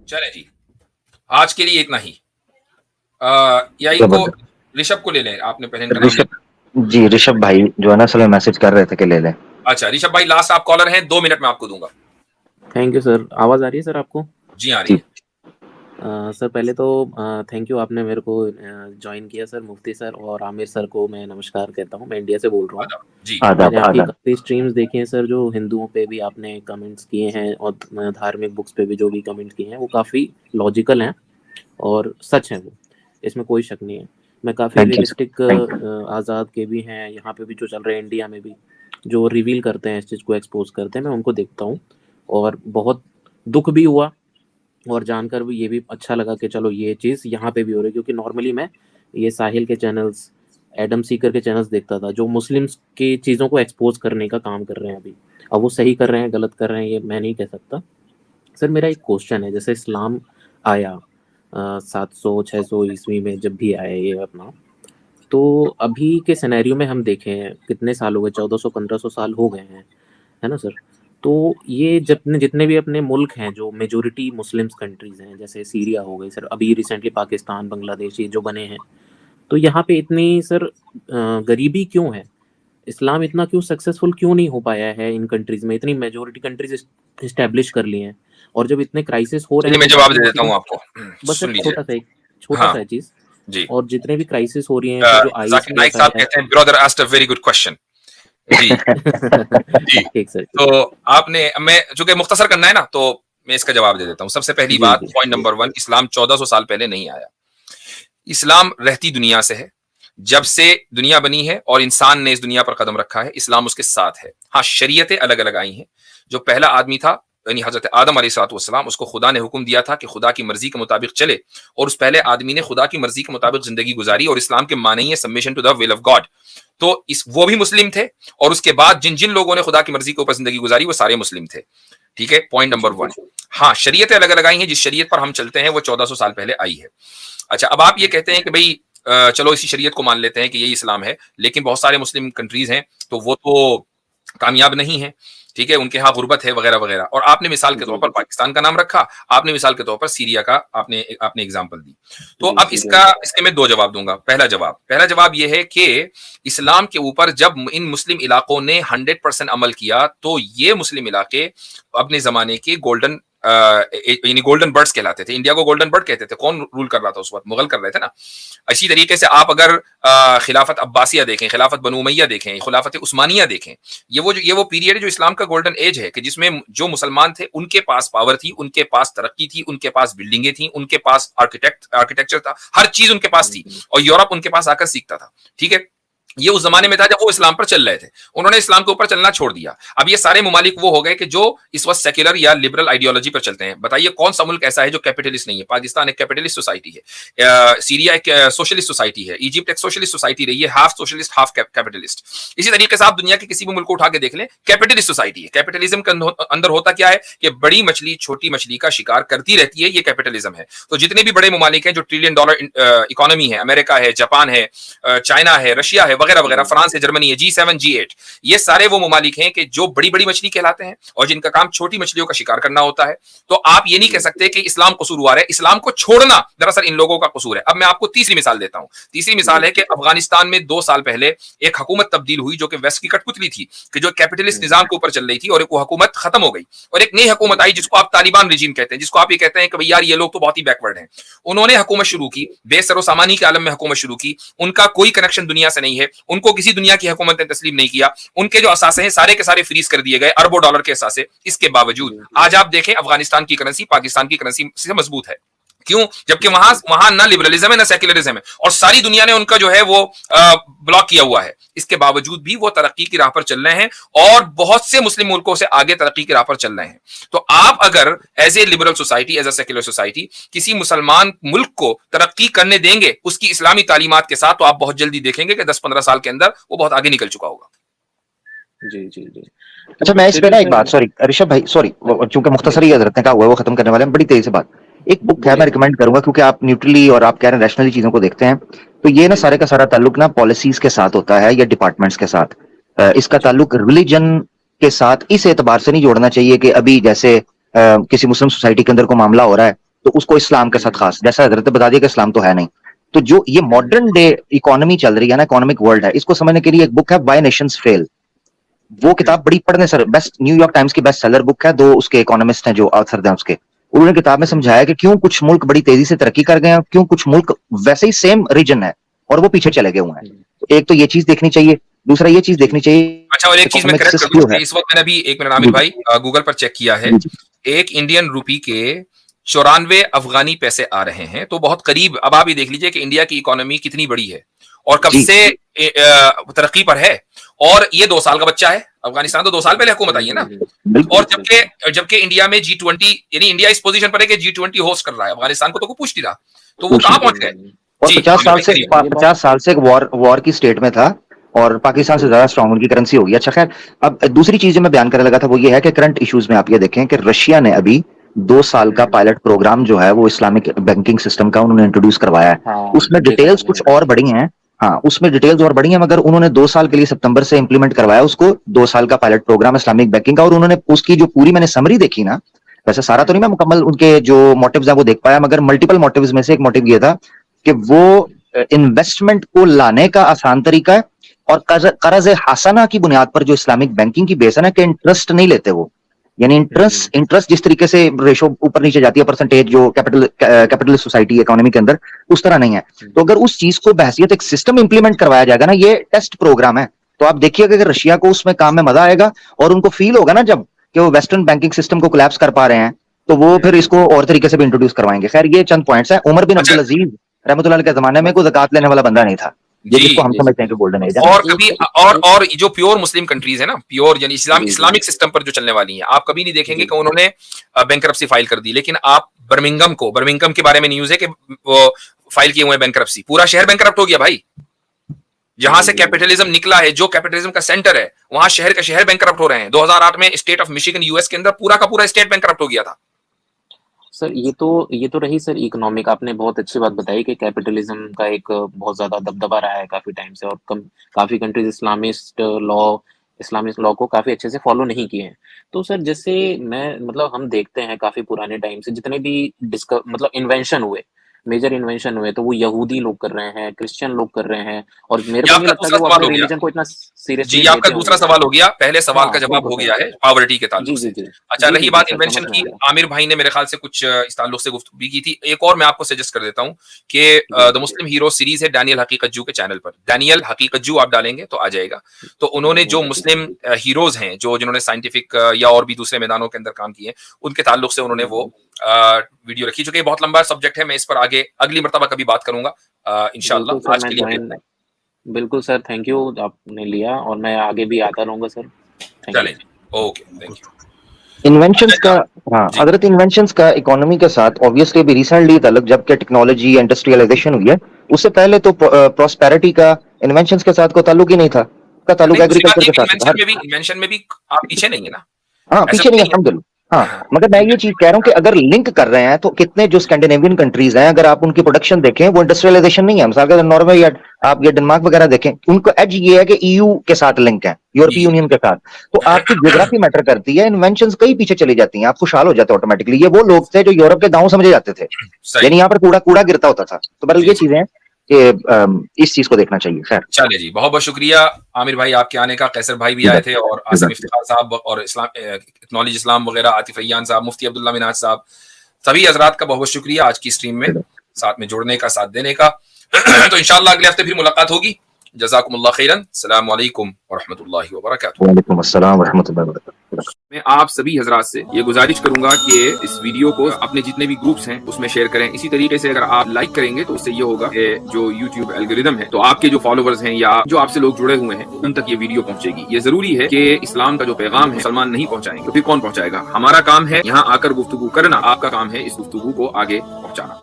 चले जी, आज के लिए इतना ही। या इनको जबरदस्त। ऋषभ को ले लें, आपने पहले इनका नाम ऋषभ, लिया। जी ऋषभ भाई जो है ना, असल में मैसेज कर रहे थे कि ले लें। अच्छा ऋषभ भाई, लास्ट आप कॉलर हैं, 2 मिनट में आपको दूंगा। Thank you sir. आवाज़ आ रही है सर आपको? जी आ रही जी है। सर पहले तो थैंक यू, आपने मेरे को ज्वाइन किया सर। मुफ्ती सर और आमिर सर को मैं नमस्कार कहता हूँ। मैं इंडिया से बोल रहा हूँ। आदाब जी। मैंने आदाब आपकी आदाब। काफ़ी स्ट्रीम्स देखी हैं सर, जो हिंदुओं पे भी आपने कमेंट्स किए हैं और धार्मिक बुक्स पे भी जो भी कमेंट किए हैं वो काफ़ी लॉजिकल हैं और सच हैं वो, इसमें कोई शक नहीं है। मैं काफ़ी thank you sir, realistic thank you. Azad के भी हैं, यहाँ पे भी जो चल रहे हैं इंडिया में भी, जो रिवील करते हैं इस चीज़ को, एक्सपोज करते हैं, मैं उनको देखता हूँ। और बहुत दुख भी हुआ और जानकर भी ये भी अच्छा लगा कि चलो ये चीज़ यहाँ पे भी हो रही है, क्योंकि नॉर्मली मैं ये साहिल के चैनल्स, एडम सीकर के चैनल्स देखता था जो मुस्लिम्स की चीज़ों को एक्सपोज करने का काम कर रहे हैं अभी। अब वो सही कर रहे हैं गलत कर रहे हैं ये मैं नहीं कह सकता। सर मेरा एक क्वेश्चन है, जैसे इस्लाम आया 700-600 ईस्वी में, जब भी आया ये अपना, तो अभी के सिनेरियो में हम देखें कितने साल हो गए, 1400-1500 साल हो गए हैं, है ना सर? तो ये जितने जितने भी अपने मुल्क हैं जो मेजोरिटी मुस्लिम्स कंट्रीज हैं, जैसे सीरिया हो गई सर, अभी रिसेंटली पाकिस्तान, बांग्लादेश, ये जो बने हैं, तो यहाँ पे इतनी सर गरीबी क्यों है? इस्लाम इतना क्यों सक्सेसफुल क्यों नहीं हो पाया है इन कंट्रीज में? इतनी मेजोरिटी कंट्रीज इस्टेब्लिश कर ली हैं, और जब इतने क्राइसिस हो रहे चलिए हैं मैं तो जवाब बाकी दे देता मुस्लिम, हूँ आपको, बस सुन एक लीजिए। छोटा हाँ सा है चीज, जी। और जितने भी क्राइसिस हो रही हैं फिर जो जाकिर नाइक आईएसआईएस साहब आया है। कहते हैं brother asked a very good question. जी जी। ठीक सर, ठीक तो है। आपने, मैं चूंकि मुख्तसर करना है ना, तो मैं इसका जवाब दे देता हूँ। सबसे पहली जी बात, जी पॉइंट जी। नंबर 1, इस्लाम 1400 साल पहले नहीं आया। इस्लाम रहती दुनिया से है। जब से दुनिया बनी है और इंसान ने इस दुनिया पर कदम रखा है, इस्लाम उसके साथ है। हाँ, शरीयतें अलग अलग आई हैं। जो पहला आदमी था, यानी हजरत आदम अलैहिस्सलाम, उसको खुदा ने हुक्म दिया था कि खुदा की मर्जी के मुताबिक चले, और उस पहले आदमी ने खुदा की मर्जी के मुताबिक जिंदगी गुजारी, और इस्लाम के माने ही है submission to the will of God. तो इस वो भी मुस्लिम थे, और उसके बाद जिन जिन लोगों ने खुदा की मर्जी के ऊपर जिंदगी गुजारी वो सारे मुस्लिम थे। ठीक है, पॉइंट नंबर 1। हाँ, शरीयतें अलग अलग आई हैं। जिस शरीयत पर हम चलते हैं वो 1400 साल पहले आई है। अच्छा, अब आप ये कहते हैं कि भाई चलो इसी शरीयत को मान लेते हैं कि यही इस्लाम है, लेकिन बहुत सारे मुस्लिम कंट्रीज हैं तो वो तो कामयाब नहीं है। ठीक है, उनके यहाँ गुर्बत है वगैरह वगैरह। और आपने मिसाल के तौर पर पाकिस्तान का नाम रखा, आपने मिसाल के तौर पर सीरिया का आपने आपने एग्जांपल दी। तो अब इसके मैं 2 जवाब दूंगा। पहला जवाब यह है कि इस्लाम के ऊपर जब इन मुस्लिम इलाकों ने 100% अमल किया, तो ये मुस्लिम इलाके अपने जमाने के गोल्डन यानी गोल्डन बर्ड्स कहलाते थे। इंडिया को गोल्डन बर्ड कहते थे। कौन रूल कर रहा था उस वक्त? मुगल कर रहे थे ना। इसी तरीके से आप अगर खिलाफत अब्बासिया देखें, खिलाफत बनु उमैया देखें, खिलाफत उस्मानिया देखें, ये वो पीरियड है जो इस्लाम का गोल्डन एज है, कि जिसमें जो मुसलमान थे उनके पास पावर थी, उनके पास तरक्की थी, उनके पास बिल्डिंगें थी, उनके पास आर्किटेक्चर था, हर चीज उनके पास थी, और यूरोप उनके पास आकर सीखता था। ठीक है, ये उस जमाने में था जब वो इस्लाम पर चल रहे थे। उन्होंने इस्लाम के ऊपर चलना छोड़ दिया। अब ये सारे मुमालिक वो हो गए कि जो इस वक्त सेक्युलर या लिबरल आइडियोलॉजी पर चलते हैं। बताइए कौन सा मुल्क ऐसा है जो कैपिटलिस्ट नहीं है? पाकिस्तान एक कैपिटलिस्ट सोसाइटी है, सीरिया एक सोशलिस्ट सोसाइटी है, इजिप्ट एक सोशलिस्ट सोसाइटी रही है, हाफ सोशलिस्ट हाफ कैपिटलिस्ट। इसी तरीके से आप दुनिया के किसी भी मुल्क को उठा के देख लें, कैपिटलिस्ट सोसाइटी है। कैपिटलिज्म के अंदर होता क्या है कि बड़ी मछली छोटी मछली का शिकार करती रहती है, ये कैपिटलिज्म है। तो जितने भी बड़े मुमालिक हैं जो ट्रिलियन डॉलर इकोनॉमी है, अमेरिका है, जापान है, चाइना है, रशिया है, वगैरह वगैरह, फ्रांस है, जर्मनी है, G7 G8, ये सारे वो मुमालिक हैं कि जो बड़ी बड़ी मछली कहलाते हैं और जिनका काम छोटी मछलियों का शिकार करना होता है। तो आप ये नहीं कह सकते कि इस्लाम कसूरवार है। इस्लाम को छोड़ना दरअसल इन लोगों का कसूर है। अब मैं आपको तीसरी मिसाल देता हूं। तीसरी मिसाल है कि अफगानिस्तान में 2 साल पहले एक हुकूमत तब्दील हुई जो कि वेस्ट की कठपुतली थी, कि जो कैपिटलिस्ट निजाम के ऊपर चल रही थी, और एक वो हुकूमत खत्म हो गई और एक नई हुकूमत आई जिसको आप तालिबान रिजीम कहते हैं, जिसको आप ये कहते हैं कि भाई यार ये लोग तो बहुत ही बैकवर्ड हैं। उन्होंने हुकूमत शुरू की, बेसरो सामानी के आलम में हुकूमत शुरू की। उनका कोई कनेक्शन दुनिया से नहीं है, उनको किसी दुनिया की हुकूमत ने तस्लीम नहीं किया। उनके जो असासे हैं सारे के सारे फ्रीज कर दिए गए, अरबों डॉलर के असासे। इसके बावजूद आज आप देखें अफगानिस्तान की करेंसी पाकिस्तान की करेंसी से मजबूत है। क्यों? जबकि वहां ना लिबरलिज्म है ना सेक्युलरिज्म है, और सारी दुनिया ने उनका जो है वो ब्लॉक किया हुआ है। इसके बावजूद भी वो तरक्की की राह पर चल रहे हैं, और बहुत से मुस्लिम मुल्कों से आगे तरक्की की राह पर चल रहे हैं। तो आप अगर as a liberal society, as a secular society, किसी मुसलमान मुल्क को तरक्की करने देंगे उसकी इस्लामी तालीमात के साथ, तो आप बहुत जल्दी देखेंगे कि 10-15 साल के अंदर वो बहुत आगे निकल चुका होगा। जी जी जी। अच्छा, मैं इस पे ना एक बात, सॉरी ऋषभ भाई, सॉरी, चूंकि मुख्तसर ही हजरत ने कहा हुआ है वो खत्म करने वाले हैं, बड़ी तेजी से बात। एक बुक है, मैं रिकमेंड करूंगा, क्योंकि आप न्यूट्रली और आप कह रहे हैं रैशनली चीजों को देखते हैं, तो ये ना सारे का सारा ताल्लुक ना पॉलिसीज के साथ होता है या डिपार्टमेंट्स के साथ। इसका ताल्लुक रिलीजन के साथ इस एतबार से नहीं जोड़ना चाहिए कि अभी जैसे किसी मुस्लिम सोसाइटी के अंदर को मामला हो रहा है तो उसको इस्लाम के साथ खास, जैसा हजरत बता दिया कि इस्लाम तो है नहीं। तो जो ये मॉडर्न डे इकोनॉमी चल रही है ना, इकोनॉमिक वर्ल्ड है, इसको समझने के लिए एक बुक है व्हाई नेशंस फेल। वो किताब बड़ी पढ़ने सर, बेस्ट न्यूयॉर्क टाइम्स की बेस्ट सेलर बुक है। दो उसके इकोनॉमिस्ट हैं जो ऑथर हैं उसके, उन्होंने किताब में समझाया कि क्यों कुछ मुल्क बड़ी तेजी से तरक्की कर गए हैं, क्यों कुछ मुल्क वैसे ही सेम रीजन है और वो पीछे चले गए हुए हैं। तो एक तो ये चीज देखनी चाहिए, दूसरा ये चीज देखनी चाहिए। अच्छा, और एक चीज मैं करेक्ट कर दूं, इस वक्त मैंने अभी 1 मिनट आमिर भाई गूगल पर चेक किया है, एक इंडियन रुपी के 94 अफगानी पैसे आ रहे हैं। तो बहुत करीब, अब आप ये देख लीजिए कि इंडिया की इकोनॉमी कितनी बड़ी है और कब से तरक्की पर है, और ये 2 साल का बच्चा है। अफगानिस्तान तो 2 साल पहले हुकूमत आई है ना, और जबकि इंडिया में G20, यानी इंडिया इस पोजीशन पर है कि G20 होस्ट कर रहा है, अफगानिस्तान को तो कोई पूछ नहीं रहा, तो वो कहां पहुंच गए। और 50 साल से वॉर की स्टेट में था और पाकिस्तान से ज्यादा स्ट्रांग उनकी करेंसी होगी। अच्छा खैर, अब दूसरी चीज जो मैं बयान करने लगा था वो ये है कि करंट इश्यूज में आप ये देखें कि रशिया ने अभी 2 साल का पायलट प्रोग्राम जो है वो इस्लामिक बैंकिंग सिस्टम का उन्होंने इंट्रोड्यूस करवाया है। उसमें डिटेल्स कुछ और बड़ी हैं, हाँ उसमें डिटेल्स और बड़ी हैं, मगर उन्होंने 2 साल के लिए सितंबर से इंप्लीमेंट करवाया उसको, 2 साल का पायलट प्रोग्राम इस्लामिक बैंकिंग का। और उन्होंने उसकी जो पूरी मैंने समरी देखी ना, वैसे सारा तो नहीं मैं मुकम्मल उनके जो मोटिव्स हैं वो देख पाया, मगर मल्टीपल मोटिव्स में से एक मोटिव ये था कि वो इन्वेस्टमेंट को लाने का आसान तरीका है और कर्ज हासना की बुनियाद पर जो इस्लामिक बैंकिंग की बेस है ना, कि इंटरेस्ट नहीं लेते वो, यानी इंटरेस्ट जिस तरीके से रेशो ऊपर नीचे जाती है परसेंटेज जो कैपिटल सोसाइटी इकोनॉमी के अंदर, उस तरह नहीं है। तो अगर उस चीज को बहसियत एक सिस्टम इंप्लीमेंट करवाया जाएगा ना, ये टेस्ट प्रोग्राम है, तो आप देखिएगा कि रशिया को उसमें काम में मजा आएगा और उनको फील होगा ना जब कि वो वेस्टर्न बैंकिंग सिस्टम को कोलैप्स कर पा रहे हैं, तो वो फिर इसको और तरीके से भी इंट्रोड्यूस करवाएंगे। खैर ये चंद पॉइंट्स हैं। उमर बिन अब्दुल अजीज रहमतुल्लाह के जमाने में कोई ज़कात लेने वाला बंदा नहीं था, ये जिसको हम समझते हैं कि गोल्डन एज है। और कभी और जो प्योर मुस्लिम कंट्रीज है ना, प्योर यानी इस्लामिक सिस्टम पर जो चलने वाली हैं, आप कभी नहीं देखेंगे कि उन्होंने बैंकरप्सी फाइल कर दी। लेकिन आप बर्मिंघम के बारे में न्यूज है कि वो फाइल किए हुए बैंकरप्सी, पूरा शहर बैंकरप्ट हो गया भाई। जहां से कैपिटलिज्म निकला है, जो कैपिटलिज्म का सेंटर है, वहां शहर का शहर बैंकरप्ट हो रहे हैं। 2008 में स्टेट ऑफ मिशिगन यूएस के अंदर पूरा का पूरा स्टेट बैंकरप्ट हो गया था। सर ये तो रही सर इकोनॉमिक, आपने बहुत अच्छी बात बताई कि कैपिटलिज्म का एक बहुत ज्यादा दबदबा रहा है काफी टाइम से, और काफी कंट्रीज इस्लामिक लॉ को काफी अच्छे से फॉलो नहीं किए हैं। तो सर जैसे मतलब हम देखते हैं काफी पुराने टाइम से जितने भी मतलब इन्वेंशन हुए, मेजर इन्वेंशन हुए, तो वो यहूदी लोग कर रहे हैं, क्रिश्चियन लोग कर रहे हैं, और मेरे को नहीं लगता कि वो अपने रिलीजन को इतना सीरियसली जी। आपका दूसरा सवाल हो गया, पहले सवाल का जवाब हो गया है पॉवर्टी के ताल्लुक से। अच्छा, रही बात इन्वेंशन की, आमिर भाई ने मेरे ख्याल से कुछ इस ताल्लुक से गुफ्तगू भी की थी। एक और मैं आपको सजेस्ट कर देता हूं कि द मुस्लिम हीरो सीरीज है डैनियल हकीकत जू के चैनल पर, डैनियल हकीकत जू आप डालेंगे तो आ जाएगा। तो उन्होंने जो मुस्लिम हीरोज हैं जिन्होंने साइंटिफिक या और भी दूसरे मैदानों के अंदर काम किए, उनके ताल्लुक से उन्होंने वो वीडियो रखी, जो कि बहुत लंबा सब्जेक्ट है। मैं इस पर आगे अगली मर्तबा कभी बात करूंगा इंशाअल्लाह। आज के लिए बिल्कुल सर, थैंक यू, आपने लिया, और मैं आगे भी आता रहूंगा सर। चलें, ओके, थैंक यू। इन्वेंशंस का, हाँ हजरत इन्वेंशंस का इकोनॉमी के साथ ऑब्वियसली अभी रिसेंटली ताल्लुक जब के टेक्नोलॉजी इंडस्ट्रियलाइजेशन हुई है, उससे पहले तो प्रॉस्पेरिटी का इन्वेंशंस के साथ कोई ताल्लुक ही नहीं था, का ताल्लुक एग्रीकल्चर के साथ। इन्वेंशन में भी आप पीछे नहीं है ना? हाँ पीछे नहीं है, अल्हम्दुलिल्लाह। हाँ मगर मैं ये चीज कह रहा हूँ कि अगर लिंक कर रहे हैं तो कितने जो स्कैंडिनेवियन कंट्रीज हैं, अगर आप उनकी प्रोडक्शन देखें वो इंडस्ट्रियलाइजेशन नहीं है। मिसाल के नॉर्वे या आप ये डेनमार्क वगैरह देखें, उनको एज ये है कि ईयू के साथ लिंक है, यूरोपीय यूनियन के साथ। तो आपकी ज्योग्राफी मैटर करती है, इन्वेंशंस कई पीछे चली जाती हैं, आप खुशहाल हो जाते हैं ऑटोमेटिकली। ये वो लोग थे जो यूरोप के गांव समझे जाते थे, यानी यहाँ पर कूड़ा गिरता होता था। तो बहरहाल ये चीजें कि इस चीज को देखना चाहिए। खैर चलिए जी, बहुत बहुत शुक्रिया आमिर भाई आपके आने का। कैसर भाई भी आए थे, और आसिम इफ्तिखार साहब, और एक्नॉलेज इस्लाम वगैरह, आतिफ रैयान साहब, मुफ्ती अब्दुल्ला मिनाज साहब, सभी हजरात का बहुत बहुत शुक्रिया आज की स्ट्रीम में साथ में जुड़ने का, साथ देने का। तो इंशाअल्लाह अगले हफ्ते फिर मुलाकात होगी। जज़ाकुमुल्लाह खैरन। अस्सलाम वालेकुम व रहमतुल्लाहि व बरकातुहू। वालेकुम अस्सलाम व रहमतुल्लाहि व बरकातुहू। मैं आप सभी हजरात से ये गुजारिश करूंगा कि इस वीडियो को अपने जितने भी ग्रुप्स हैं उसमें शेयर करें। इसी तरीके से अगर आप लाइक करेंगे तो उससे ये होगा कि जो YouTube एल्गोरिदम है, तो आपके जो फॉलोवर्स हैं या जो आपसे लोग जुड़े हुए हैं, उन तक ये वीडियो पहुंचेगी। ये जरूरी है कि इस्लाम का जो पैगाम है मुसलमान नहीं पहुंचाएंगे तो फिर कौन पहुंचाएगा? हमारा काम है यहाँ आकर गुफ्तगू करना, आपका काम है इस गुफ्तगू को आगे पहुंचाना।